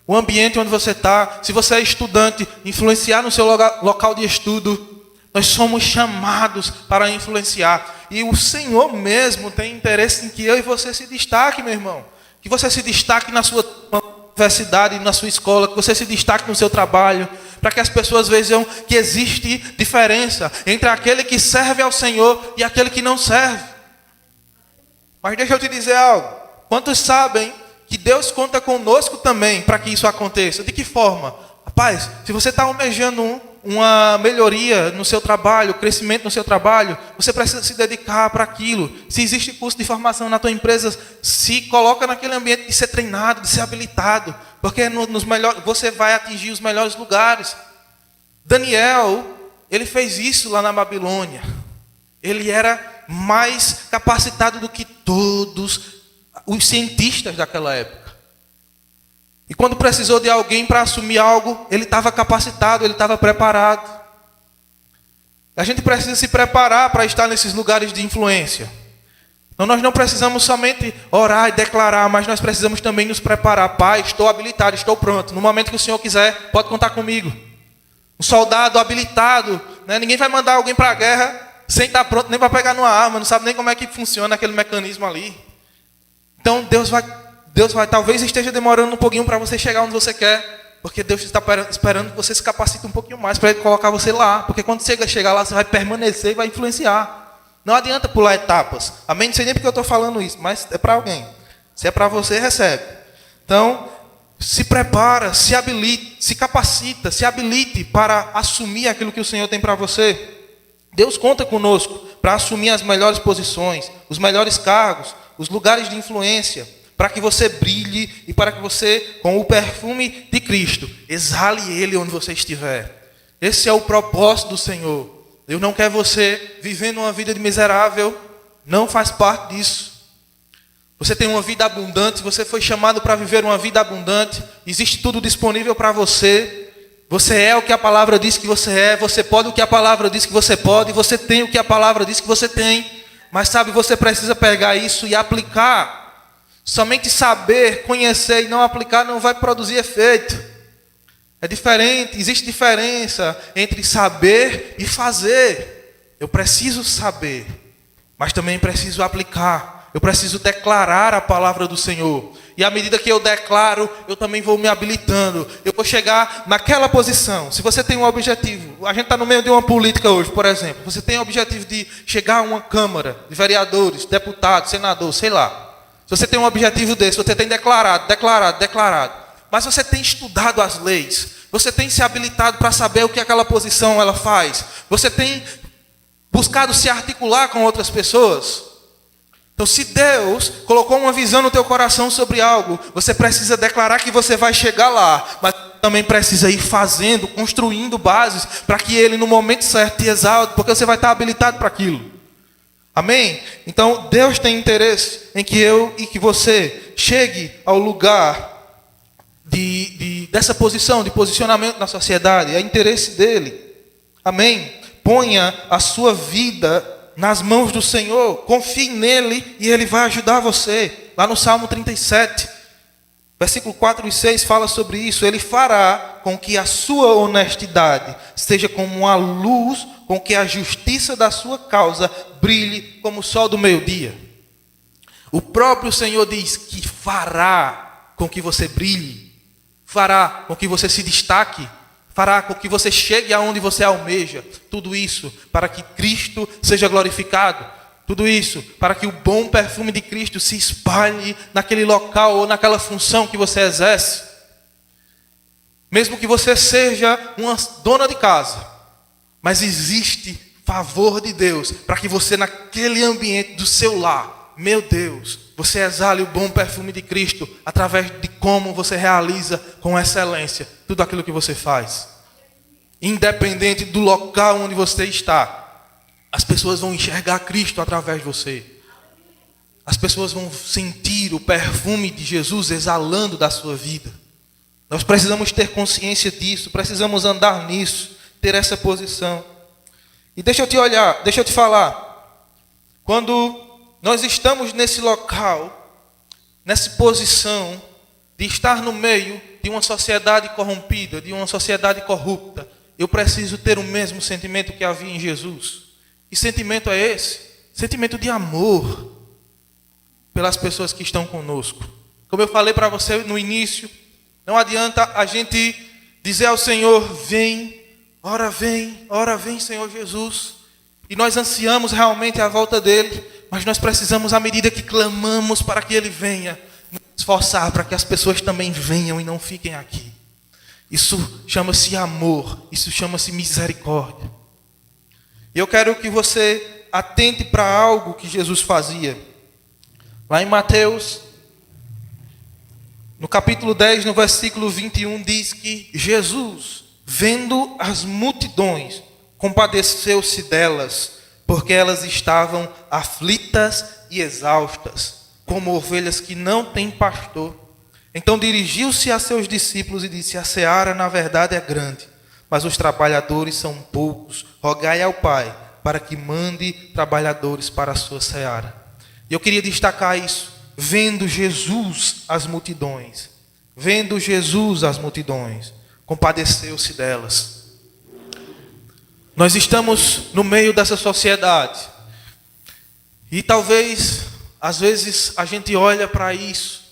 o ambiente onde você está. Se você é estudante, influenciar no seu local de estudo. Nós somos chamados para influenciar. E o Senhor mesmo tem interesse em que eu e você se destaque, meu irmão. Que você se destaque na sua universidade, na sua escola, que você se destaque no seu trabalho, para que as pessoas vejam que existe diferença entre aquele que serve ao Senhor e aquele que não serve. Mas deixa eu te dizer algo. Quantos sabem que Deus conta conosco também para que isso aconteça? De que forma? Rapaz, se você está almejando uma melhoria no seu trabalho, crescimento no seu trabalho, você precisa se dedicar para aquilo. Se existe curso de formação na tua empresa, se coloca naquele ambiente de ser treinado, de ser habilitado, porque você vai atingir os melhores lugares. Daniel, ele fez isso lá na Babilônia. Ele era mais capacitado do que todos os cientistas daquela época. E quando precisou de alguém para assumir algo, ele estava capacitado, ele estava preparado. A gente precisa se preparar para estar nesses lugares de influência. Então nós não precisamos somente orar e declarar, mas nós precisamos também nos preparar. Pai, estou habilitado, estou pronto. No momento que o Senhor quiser, pode contar comigo. Um soldado habilitado, né? Ninguém vai mandar alguém para a guerra sem estar pronto nem para pegar numa arma, não sabe nem como é que funciona aquele mecanismo ali. Então Deus vai, talvez esteja demorando um pouquinho para você chegar onde você quer, porque Deus está esperando que você se capacite um pouquinho mais para Ele colocar você lá, porque quando você chegar lá, você vai permanecer e vai influenciar. Não adianta pular etapas. Amém? Não sei nem porque eu estou falando isso, mas é para alguém. Se é para você, recebe. Então, se prepara, se habilite, se capacita, se habilite para assumir aquilo que o Senhor tem para você. Deus conta conosco para assumir as melhores posições, os melhores cargos, os lugares de influência, para que você brilhe e para que você, com o perfume de Cristo, exale Ele onde você estiver. Esse é o propósito do Senhor. Deus não quer você vivendo uma vida de miserável, não faz parte disso. Você tem uma vida abundante, você foi chamado para viver uma vida abundante, existe tudo disponível para você. Você é o que a palavra diz que você é, você pode o que a palavra diz que você pode, você tem o que a palavra diz que você tem. Mas sabe, você precisa pegar isso e aplicar. Somente saber, conhecer e não aplicar não vai produzir efeito. É diferente, existe diferença entre saber e fazer. Eu preciso saber, mas também preciso aplicar. Eu preciso declarar a palavra do Senhor. E à medida que eu declaro, eu também vou me habilitando. Eu vou chegar naquela posição. Se você tem um objetivo, a gente está no meio de uma política hoje, por exemplo. Você tem o objetivo de chegar a uma Câmara de vereadores, deputados, senadores, sei lá. Se você tem um objetivo desse, você tem declarado. Mas você tem estudado as leis. Você tem se habilitado para saber o que aquela posição ela faz. Você tem buscado se articular com outras pessoas. Então, se Deus colocou uma visão no teu coração sobre algo, você precisa declarar que você vai chegar lá, mas também precisa ir fazendo, construindo bases, para que Ele, no momento certo, te exalte, porque você vai estar habilitado para aquilo. Amém? Então, Deus tem interesse em que eu e que você chegue ao lugar dessa posição, de posicionamento na sociedade. É interesse dEle. Amém? Ponha a sua vida nas mãos do Senhor, confie nele e Ele vai ajudar você. Lá no Salmo 37, versículo 4 e 6 fala sobre isso. Ele fará com que a sua honestidade seja como uma luz, com que a justiça da sua causa brilhe como o sol do meio-dia. O próprio Senhor diz que fará com que você brilhe, fará com que você se destaque, fará com que você chegue aonde você almeja. Tudo isso para que Cristo seja glorificado. Tudo isso para que o bom perfume de Cristo se espalhe naquele local ou naquela função que você exerce. Mesmo que você seja uma dona de casa, mas existe favor de Deus para que você, naquele ambiente do seu lar, meu Deus, você exale o bom perfume de Cristo através de como você realiza com excelência tudo aquilo que você faz. Independente do local onde você está, as pessoas vão enxergar Cristo através de você. As pessoas vão sentir o perfume de Jesus exalando da sua vida. Nós precisamos ter consciência disso, precisamos andar nisso, ter essa posição. E deixa eu te falar, quando nós estamos nesse local, nessa posição de estar no meio de uma sociedade corrompida, de uma sociedade corrupta, eu preciso ter o mesmo sentimento que havia em Jesus. Que sentimento é esse? Sentimento de amor pelas pessoas que estão conosco. Como eu falei para você no início, não adianta a gente dizer ao Senhor, vem, ora vem Senhor Jesus. E nós ansiamos realmente a volta dele, mas nós precisamos, à medida que clamamos para que ele venha, nos esforçar para que as pessoas também venham e não fiquem aqui. Isso chama-se amor, isso chama-se misericórdia. E eu quero que você atente para algo que Jesus fazia. Lá em Mateus, no capítulo 10, no versículo 21, diz que Jesus, vendo as multidões, compadeceu-se delas, porque elas estavam aflitas e exaustas, como ovelhas que não têm pastor. Então dirigiu-se a seus discípulos e disse, a seara na verdade é grande, mas os trabalhadores são poucos. Rogai ao Pai para que mande trabalhadores para a sua seara. E eu queria destacar isso, vendo Jesus as multidões, compadeceu-se delas. Nós estamos no meio dessa sociedade. E talvez, às vezes, a gente olha para isso.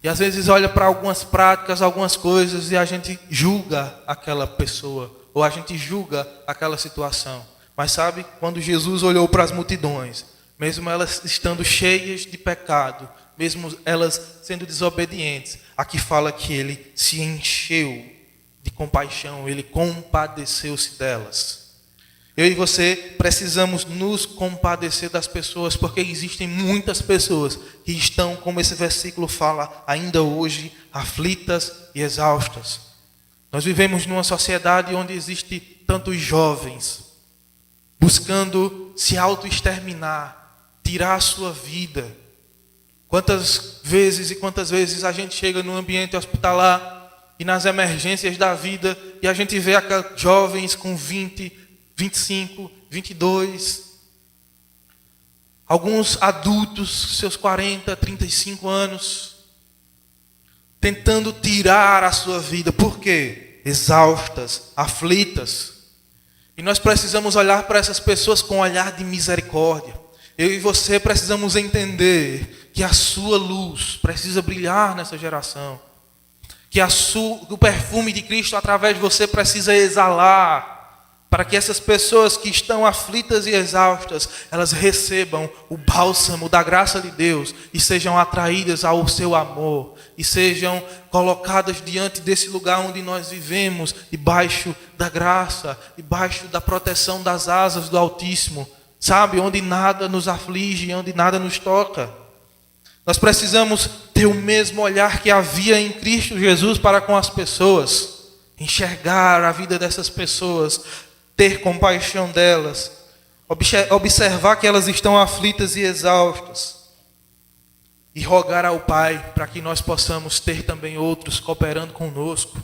E às vezes olha para algumas práticas, algumas coisas, e a gente julga aquela pessoa. Ou a gente julga aquela situação. Mas sabe, quando Jesus olhou para as multidões, mesmo elas estando cheias de pecado, mesmo elas sendo desobedientes, aqui fala que ele se encheu de compaixão, ele compadeceu-se delas. Eu e você precisamos nos compadecer das pessoas, porque existem muitas pessoas que estão, como esse versículo fala, ainda hoje, aflitas e exaustas. Nós vivemos numa sociedade onde existe tantos jovens buscando se auto-exterminar, tirar a sua vida. Quantas vezes a gente chega no ambiente hospitalar e nas emergências da vida e a gente vê aqueles jovens com 20, 25, 22, alguns adultos, seus 40, 35 anos, tentando tirar a sua vida. Por quê? Exaustas, aflitas. E nós precisamos olhar para essas pessoas com um olhar de misericórdia. Eu e você precisamos entender que a sua luz precisa brilhar nessa geração. Que o perfume de Cristo através de você precisa exalar. Para que essas pessoas que estão aflitas e exaustas, elas recebam o bálsamo da graça de Deus e sejam atraídas ao seu amor. E sejam colocadas diante desse lugar onde nós vivemos, debaixo da graça, debaixo da proteção das asas do Altíssimo. Sabe, onde nada nos aflige, onde nada nos toca. Nós precisamos ter o mesmo olhar que havia em Cristo Jesus para com as pessoas. Enxergar a vida dessas pessoas, ter compaixão delas, observar que elas estão aflitas e exaustas e rogar ao Pai para que nós possamos ter também outros cooperando conosco.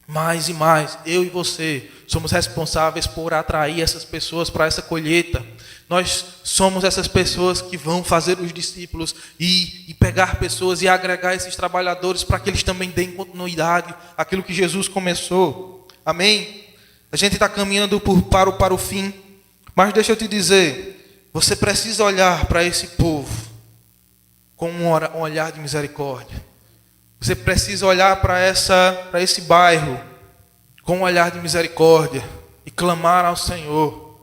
Mais e mais, eu e você somos responsáveis por atrair essas pessoas para essa colheita. Nós somos essas pessoas que vão fazer os discípulos e pegar pessoas e agregar esses trabalhadores para que eles também deem continuidade àquilo que Jesus começou. Amém? A gente está caminhando para o fim, mas deixa eu te dizer, você precisa olhar para esse povo com um olhar de misericórdia. Você precisa olhar para esse bairro com um olhar de misericórdia e clamar ao Senhor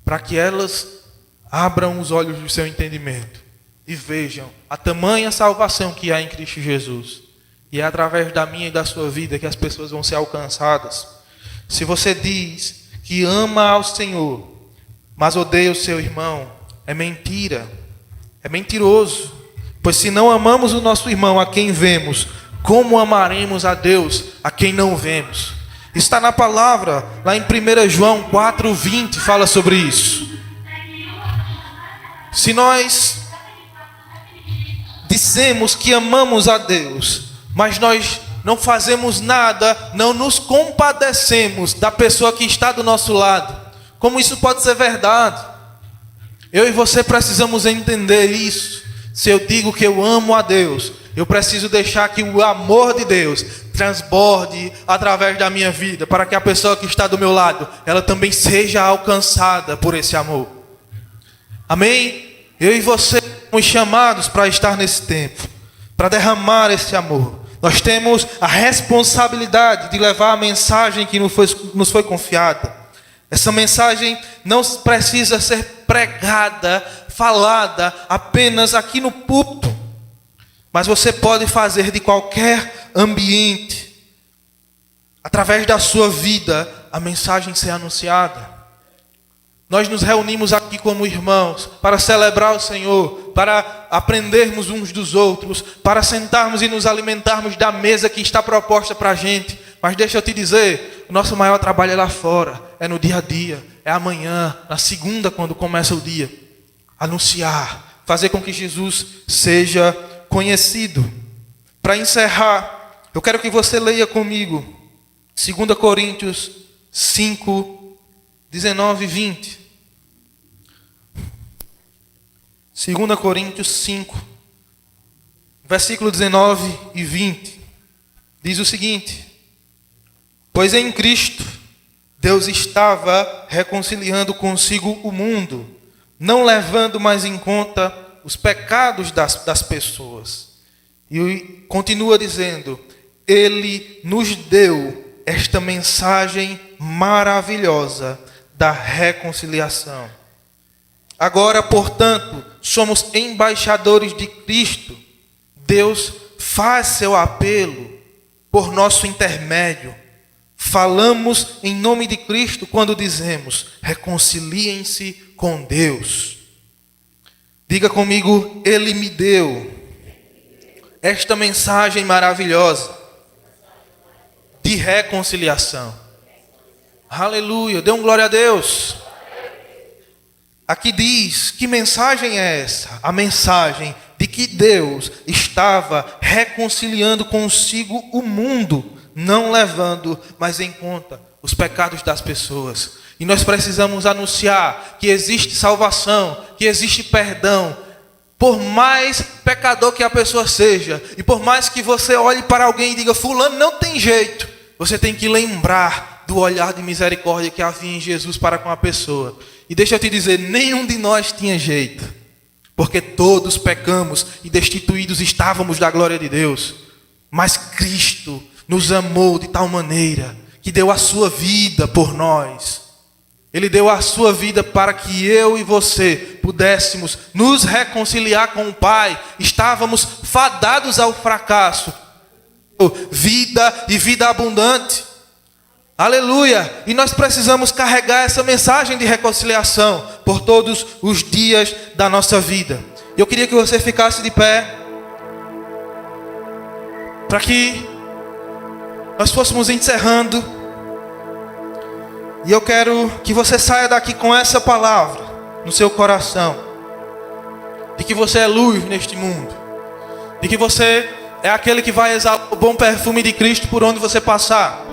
para que elas abram os olhos do seu entendimento e vejam a tamanha salvação que há em Cristo Jesus. E é através da minha e da sua vida que as pessoas vão ser alcançadas. Se você diz que ama ao Senhor, mas odeia o seu irmão, é mentira, é mentiroso. Pois se não amamos o nosso irmão a quem vemos, como amaremos a Deus a quem não vemos? Está na palavra, lá em 1 João 4:20, fala sobre isso. Se nós dissemos que amamos a Deus, mas nós não fazemos nada, não nos compadecemos da pessoa que está do nosso lado, como isso pode ser verdade? Eu e você precisamos entender isso. Se eu digo que eu amo a Deus, eu preciso deixar que o amor de Deus transborde através da minha vida, para que a pessoa que está do meu lado, ela também seja alcançada por esse amor. Amém? Eu e você somos chamados para estar nesse tempo, para derramar esse amor. Nós temos a responsabilidade de levar a mensagem que nos foi confiada. Essa mensagem não precisa ser pregada, falada apenas aqui no púlpito, mas você pode fazer de qualquer ambiente, através da sua vida, a mensagem ser anunciada. Nós nos reunimos aqui como irmãos para celebrar o Senhor, para aprendermos uns dos outros, para sentarmos e nos alimentarmos da mesa que está proposta para a gente. Mas deixa eu te dizer, o nosso maior trabalho é lá fora, é no dia a dia, é amanhã, na segunda quando começa o dia. Anunciar, fazer com que Jesus seja conhecido. Para encerrar, eu quero que você leia comigo 2 Coríntios 5, 19 e 20. 2 Coríntios 5, versículo 19 e 20. Diz o seguinte: pois em Cristo Deus estava reconciliando consigo o mundo, não levando mais em conta os pecados das pessoas. E continua dizendo: Ele nos deu esta mensagem maravilhosa da reconciliação. Agora, portanto, somos embaixadores de Cristo. Deus faz seu apelo por nosso intermédio. Falamos em nome de Cristo quando dizemos: reconciliem-se com Deus. Diga comigo: Ele me deu esta mensagem maravilhosa de reconciliação. Aleluia, dê um glória a Deus. Aqui diz, que mensagem é essa? A mensagem de que Deus estava reconciliando consigo o mundo, não levando mais em conta os pecados das pessoas. E nós precisamos anunciar que existe salvação, que existe perdão, por mais pecador que a pessoa seja, e por mais que você olhe para alguém e diga: fulano não tem jeito, você tem que lembrar do olhar de misericórdia que havia em Jesus para com a pessoa. E deixa eu te dizer, nenhum de nós tinha jeito, porque todos pecamos e destituídos estávamos da glória de Deus. Mas Cristo nos amou de tal maneira que deu a sua vida por nós. Ele deu a sua vida para que eu e você pudéssemos nos reconciliar com o Pai. Estávamos fadados ao fracasso. Vida e vida abundante. Aleluia! E nós precisamos carregar essa mensagem de reconciliação por todos os dias da nossa vida. Eu queria que você ficasse de pé, para que nós fôssemos encerrando. E eu quero que você saia daqui com essa palavra no seu coração, de que você é luz neste mundo, de que você é aquele que vai exalar o bom perfume de Cristo por onde você passar.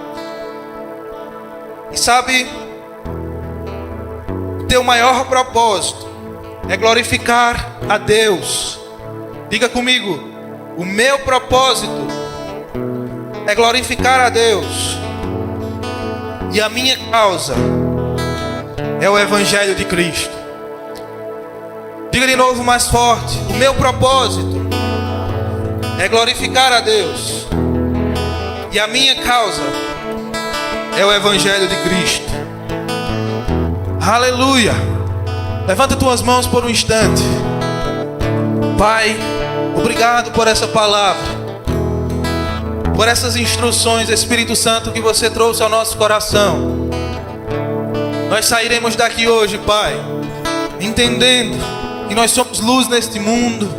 E sabe, o teu maior propósito é glorificar a Deus. Diga comigo: o meu propósito é glorificar a Deus. E a minha causa é o Evangelho de Cristo. Diga de novo mais forte: o meu propósito é glorificar a Deus. E a minha causa é o Evangelho de Cristo. Aleluia. Levanta tuas mãos por um instante. Pai, obrigado por essa palavra, por essas instruções, Espírito Santo, que você trouxe ao nosso coração. Nós sairemos daqui hoje, Pai, entendendo que nós somos luz neste mundo,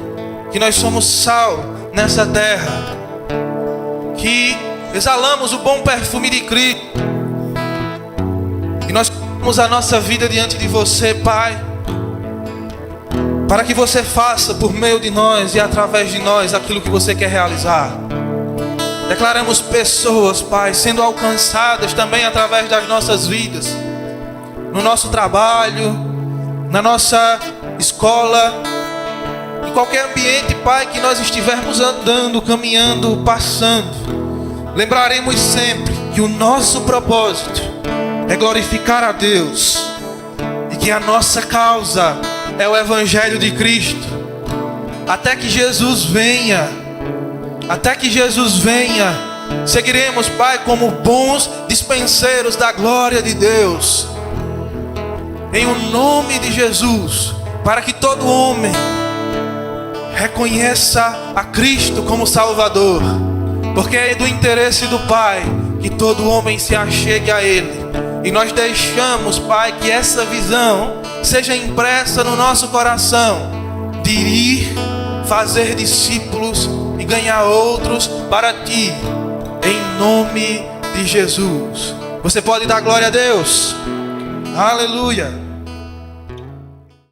que nós somos sal nessa terra, que exalamos o bom perfume de Cristo, e nós colocamos a nossa vida diante de você, Pai, para que você faça por meio de nós e através de nós aquilo que você quer realizar. Declaramos pessoas, Pai, sendo alcançadas também através das nossas vidas, no nosso trabalho, na nossa escola, em qualquer ambiente, Pai, que nós estivermos andando, caminhando, passando. Lembraremos sempre que o nosso propósito é glorificar a Deus, e que a nossa causa é o Evangelho de Cristo. Até que Jesus venha, seguiremos, Pai, como bons dispenseiros da glória de Deus, em o nome de Jesus, para que todo homem reconheça a Cristo como Salvador, porque é do interesse do Pai que todo homem se achegue a Ele. E nós deixamos, Pai, que essa visão seja impressa no nosso coração, de ir fazer discípulos e ganhar outros para Ti, em nome de Jesus. Você pode dar glória a Deus? Aleluia.